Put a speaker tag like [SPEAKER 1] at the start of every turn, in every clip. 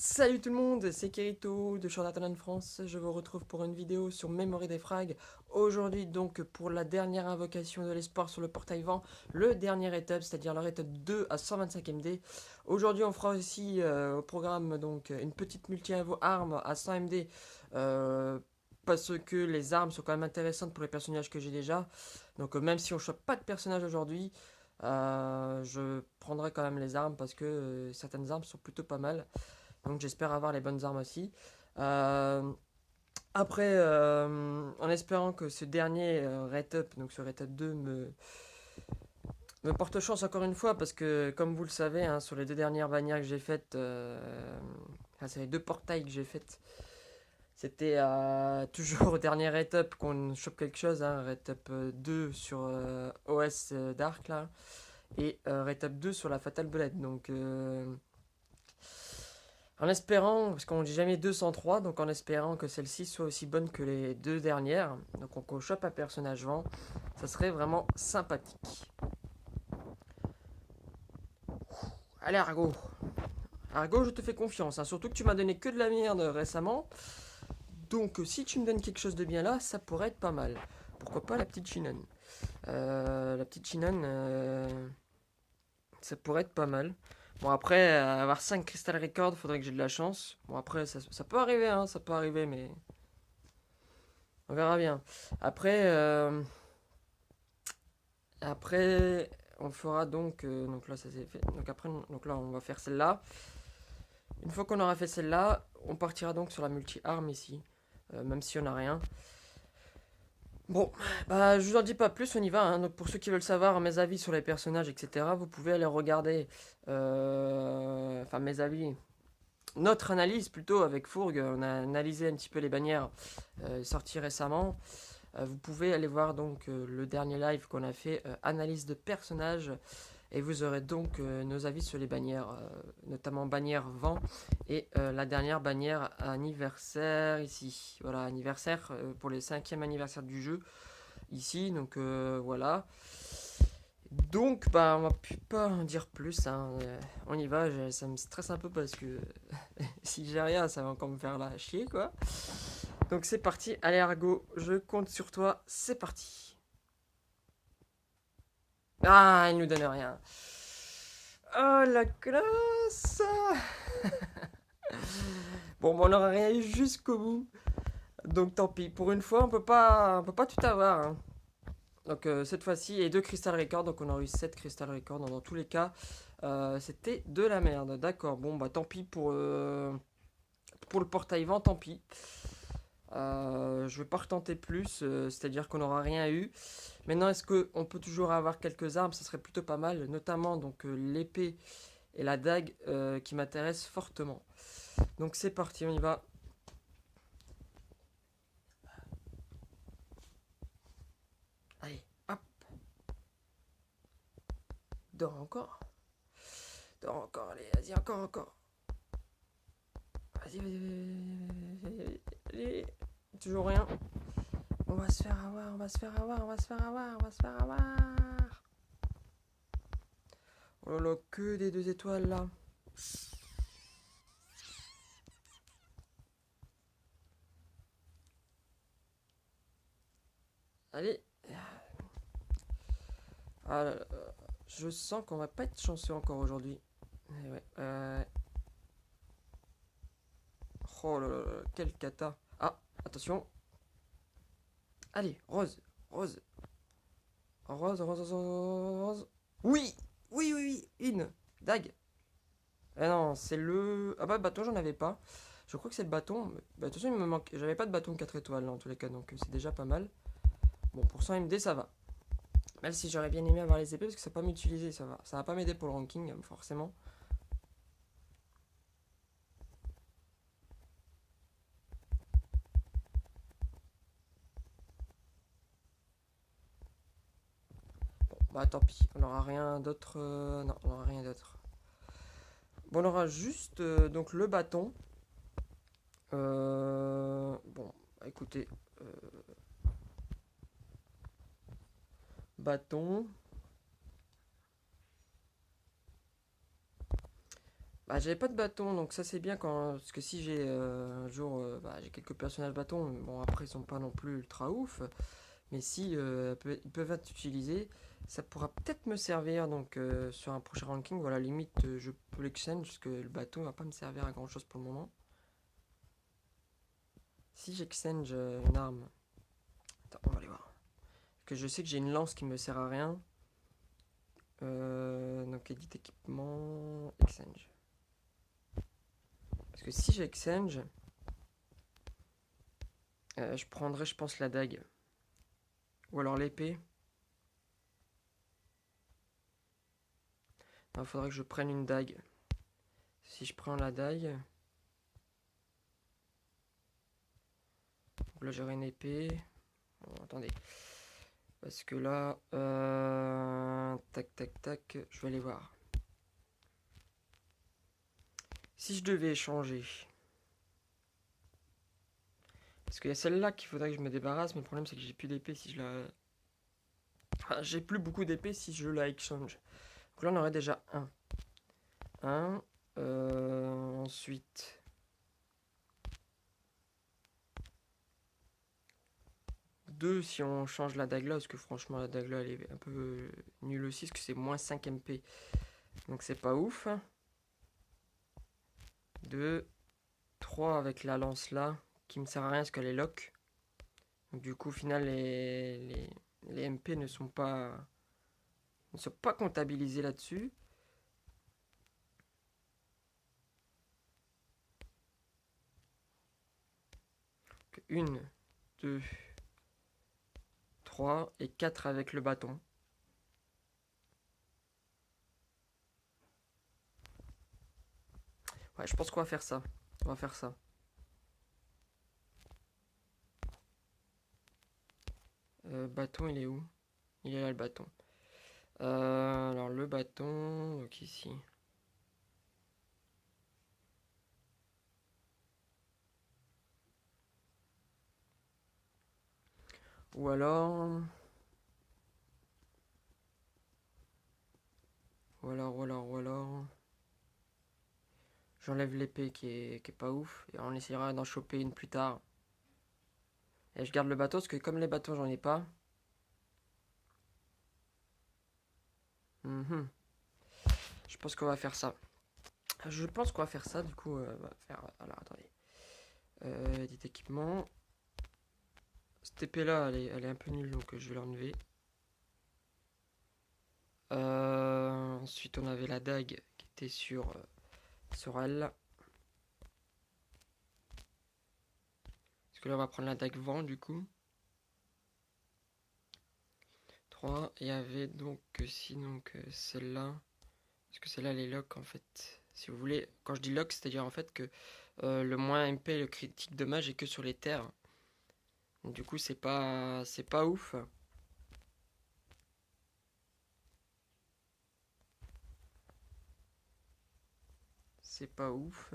[SPEAKER 1] Salut tout le monde, c'est Kirito de Short France. Je vous retrouve pour une vidéo sur Memory des Frags. Aujourd'hui donc pour la dernière invocation de l'espoir sur le portail vent, le dernier étape, c'est-à-dire leur étape 2 à 125 MD. Aujourd'hui on fera aussi au programme donc une petite multi-invo arme à 100 MD. euh, Parce que les armes sont quand même intéressantes pour les personnages que j'ai déjà. Donc même si on ne chope pas de personnage aujourd'hui, je prendrai quand même les armes parce que certaines armes sont plutôt pas mal. Donc j'espère avoir les bonnes armes aussi. Euh, en espérant que ce dernier Rate-Up, donc ce Rate-Up 2, me porte chance encore une fois, parce que comme vous le savez, hein, sur les deux dernières bannières que j'ai faites, enfin, c'est les deux portails que j'ai faites, c'était toujours au dernier Rate-Up qu'on chope quelque chose, hein, Rate-Up 2 sur OS Dark là, et Rate-Up 2 sur la Fatal Bullet. Donc en espérant, parce qu'on ne dit jamais 203, donc en espérant que celle-ci soit aussi bonne que les deux dernières, donc on chope un personnage vent, ça serait vraiment sympathique. Allez Argo, Argo je te fais confiance, hein, surtout que tu m'as donné que de la merde récemment, donc si tu me donnes quelque chose de bien là, ça pourrait être pas mal. Pourquoi pas la petite Shinon. La petite Shinon, ça pourrait être pas mal. Bon après, avoir 5 Crystal Records, faudrait que j'ai de la chance. Bon après, ça peut arriver, hein, ça peut arriver, mais on verra bien. Après, après, on fera donc là ça s'est fait. Donc après, donc là on va faire celle-là. Une fois qu'on aura fait celle-là, on partira donc sur la multi-arme ici, même si on n'a rien. Bon, bah je vous en dis pas plus, on y va, hein. Donc pour ceux qui veulent savoir mes avis sur les personnages, etc., vous pouvez aller regarder, enfin mes avis, notre analyse plutôt avec Fourg. On a analysé un petit peu les bannières sorties récemment. Vous pouvez aller voir donc le dernier live qu'on a fait, analyse de personnages, et vous aurez donc nos avis sur les bannières, notamment bannière vent et la dernière bannière anniversaire ici. Voilà, anniversaire pour le 5e anniversaire du jeu ici, donc voilà. Donc bah on va pas en dire plus, hein. On y va, ça me stresse un peu parce que si j'ai rien ça va encore me faire la chier quoi. Donc c'est parti, allez Argo, je compte sur toi, c'est parti. Ah, il nous donne rien. Oh la classe. Bon, on n'aura rien eu jusqu'au bout. Donc tant pis, pour une fois on peut pas tout avoir, hein. Donc cette fois-ci, et deux Crystal Records, donc on aura eu 7 Crystal Records. Dans tous les cas, c'était de la merde. D'accord, bon bah tant pis pour le portail vent, tant pis. Je vais pas retenter plus, c'est-à-dire qu'on n'aura rien eu. Maintenant, est-ce qu'on peut toujours avoir quelques armes? Ça serait plutôt pas mal, notamment donc l'épée et la dague qui m'intéressent fortement. Donc c'est parti, on y va. Allez, hop, dors encore. Dors encore, allez, vas-y, encore. Vas-y. Allez, toujours rien. On va se faire avoir, on va se faire avoir, on va se faire avoir, on va se faire avoir. Oh là là, que des 2 étoiles là. Allez. Ah là là, je sens qu'on va pas être chanceux encore aujourd'hui. Ouais, oh là là, quelle cata. Ah, attention. Allez, rose. Rose. Oui, oui. Une. Dag. Ah non, c'est le. Ah bah, bâton, j'en avais pas. Je crois que c'est le bâton. Bah, de toute façon, il me manque. J'avais pas de bâton 4 étoiles là, en tous les cas, donc c'est déjà pas mal. Bon, pour 100 MD, ça va. Même si j'aurais bien aimé avoir les épées, parce que ça va pas m'utiliser, ça va. Ça va pas m'aider pour le ranking, forcément. Bon, bah tant pis, on aura rien d'autre. Non, on aura rien d'autre. Bon, on aura juste donc le bâton. Bon, bah, écoutez, euh, bâton. Bah, j'avais pas de bâton, donc ça c'est bien quand. Parce que si j'ai un jour. Bah, j'ai quelques personnages bâtons, mais bon, après ils sont pas non plus ultra ouf. Mais si ils peuvent être utilisés, ça pourra peut-être me servir. Donc sur un prochain ranking, voilà, limite je peux l'exchange, parce que le bâton va pas me servir à grand chose pour le moment. Si j'exchange une arme. Attends, on va aller voir. Parce que je sais que j'ai une lance qui me sert à rien. Donc edit équipement. Exchange. Parce que si j'exchange. Je prendrais, je pense, la dague. Ou alors l'épée. Il faudrait que je prenne une dague. Si je prends la dague. Donc là, j'aurai une épée. Bon, attendez. Parce que là. Tac, tac, tac. Je vais aller voir. Si je devais échanger. Parce qu'il y a celle-là qu'il faudrait que je me débarrasse. Mais le problème, c'est que j'ai plus d'épée si je la. Enfin, j'ai plus beaucoup d'épée si je la exchange. Donc là, on aurait déjà un. Un. Ensuite. Deux si on change la dague là. Parce que franchement, la dague là, elle est un peu nulle aussi. Parce que c'est moins 5 MP. Donc c'est pas ouf. 2. 3 avec la lance là. Qui me sert à rien parce qu'elle est lock. Donc, du coup, au final, les MP ne sont pas comptabilisés là-dessus. Une, 2, 3 et 4 avec le bâton. Ouais, je pense qu'on va faire ça. On va faire ça. Bâton, il est où? Il est là le bâton. Alors le bâton, donc ici. Ou alors... Ou alors... J'enlève l'épée qui est pas ouf. Et on essaiera d'en choper une plus tard. Et je garde le bateau parce que comme les bateaux j'en ai pas. Je pense qu'on va faire ça. Je pense qu'on va faire ça du coup. On va faire... Alors attendez. Edit équipement. Cette épée là elle est un peu nulle donc je vais l'enlever. Ensuite on avait la dague qui était sur elle. Parce que là on va prendre la dague vent du coup. 3. Il y avait donc celle-là. Parce que celle-là elle est lock en fait. Si vous voulez, quand je dis lock, c'est-à-dire en fait que le moins MP, le critique dommage est que sur les terres. Donc, du coup c'est pas ouf. C'est pas ouf.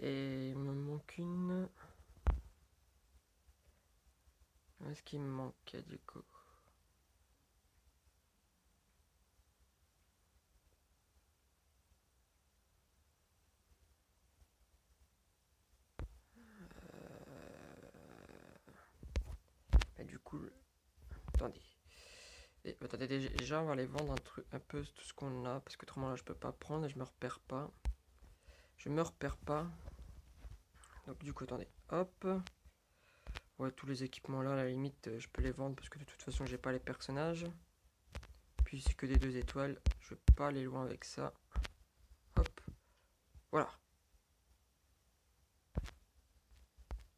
[SPEAKER 1] Et il me manque une. Est-ce qu'il me manque du coup? Et du coup, attendez. Attendez, déjà on va aller vendre un peu tout ce qu'on a. Parce que autrement là je peux pas prendre et je me repère pas. Donc du coup attendez. Hop. Ouais, tous les équipements là, à la limite, je peux les vendre parce que de toute façon, j'ai pas les personnages. Puis c'est que des 2 étoiles, je vais pas aller loin avec ça. Hop, voilà.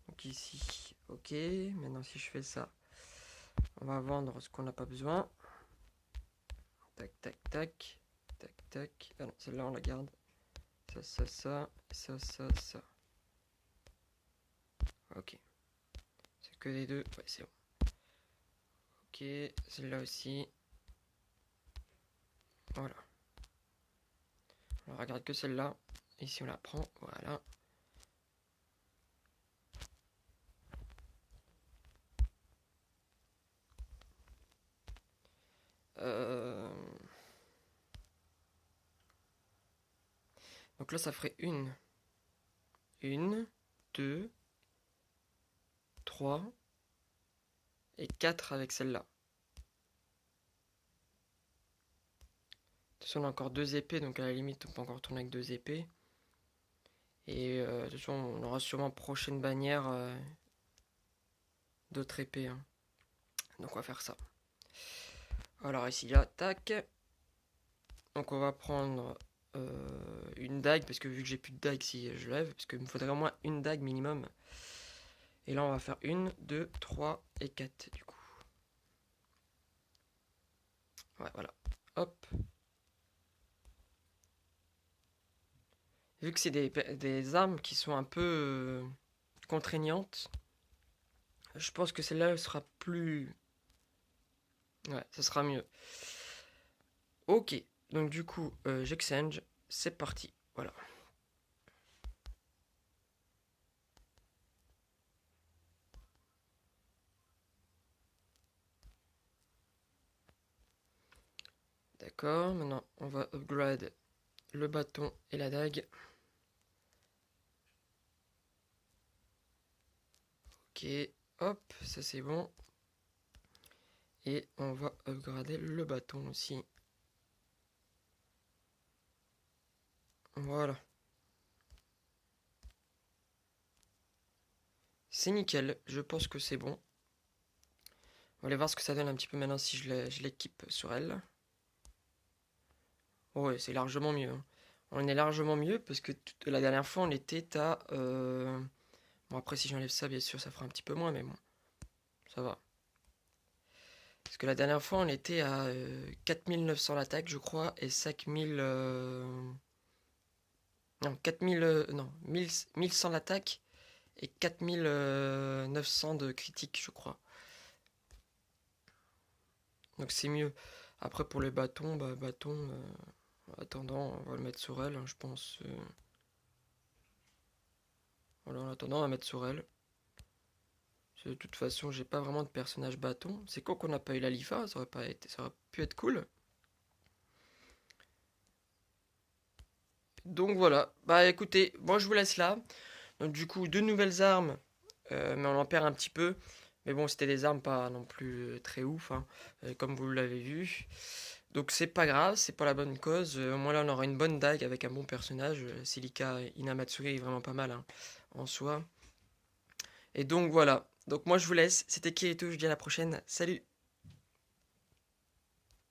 [SPEAKER 1] Donc ici, ok. Maintenant, si je fais ça, on va vendre ce qu'on n'a pas besoin. Tac, tac, tac. Tac, tac. Ah non, celle-là, on la garde. Ça. Ok. C'est que des 2. Ouais, c'est bon. Ok, celle-là aussi. Voilà. On regarde que celle-là. Ici on la prend, voilà. Donc là ça ferait une, 2, 3 et 4 avec celle-là. De toute façon on a encore 2 épées, donc à la limite on peut encore tourner avec 2 épées. Et de toute façon on aura sûrement prochaine bannière d'autres épées. Hein. Donc on va faire ça. Alors ici là, tac. Donc on va prendre une dague, parce que vu que j'ai plus de dague si je lève, parce qu'il me faudrait au moins une dague minimum. Et là on va faire 1, 2, 3 et 4 du coup. Ouais, voilà. Hop. Vu que c'est des armes qui sont un peu contraignantes, je pense que celle-là sera plus... Ouais, ça sera mieux. Ok, donc du coup, j'exchange, c'est parti. Voilà. D'accord, maintenant on va upgrade le bâton et la dague. Ok, hop, ça c'est bon. Et on va upgrader le bâton aussi. Voilà. C'est nickel, je pense que c'est bon. On va aller voir ce que ça donne un petit peu maintenant si je l'équipe sur elle. Ouais, c'est largement mieux. Hein. On est largement mieux parce que la dernière fois on était à... Bon après si j'enlève ça bien sûr ça fera un petit peu moins mais bon, ça va. Parce que la dernière fois on était à 4900 l'attaque je crois et 5000... Non, 4000... non, 1100 l'attaque et 4900 de critique je crois. Donc c'est mieux. Après pour les bâtons, bah bâton... attendant, on va le mettre sur elle, hein, je pense. Voilà, en attendant, on va mettre sur elle. De toute façon, j'ai pas vraiment de personnage bâton. C'est con qu'on n'a pas eu la Lifa, ça aurait pu être cool. Donc voilà. Bah écoutez, moi je vous laisse là. Donc du coup, 2 nouvelles armes, mais on en perd un petit peu. Mais bon, c'était des armes pas non plus très ouf, hein, comme vous l'avez vu. Donc c'est pas grave, c'est pas la bonne cause. Au moins là, on aura une bonne dague avec un bon personnage. Silika Inamatsuri est vraiment pas mal hein, en soi. Et donc voilà. Donc moi je vous laisse. C'était Kirito, je vous dis à la prochaine. Salut!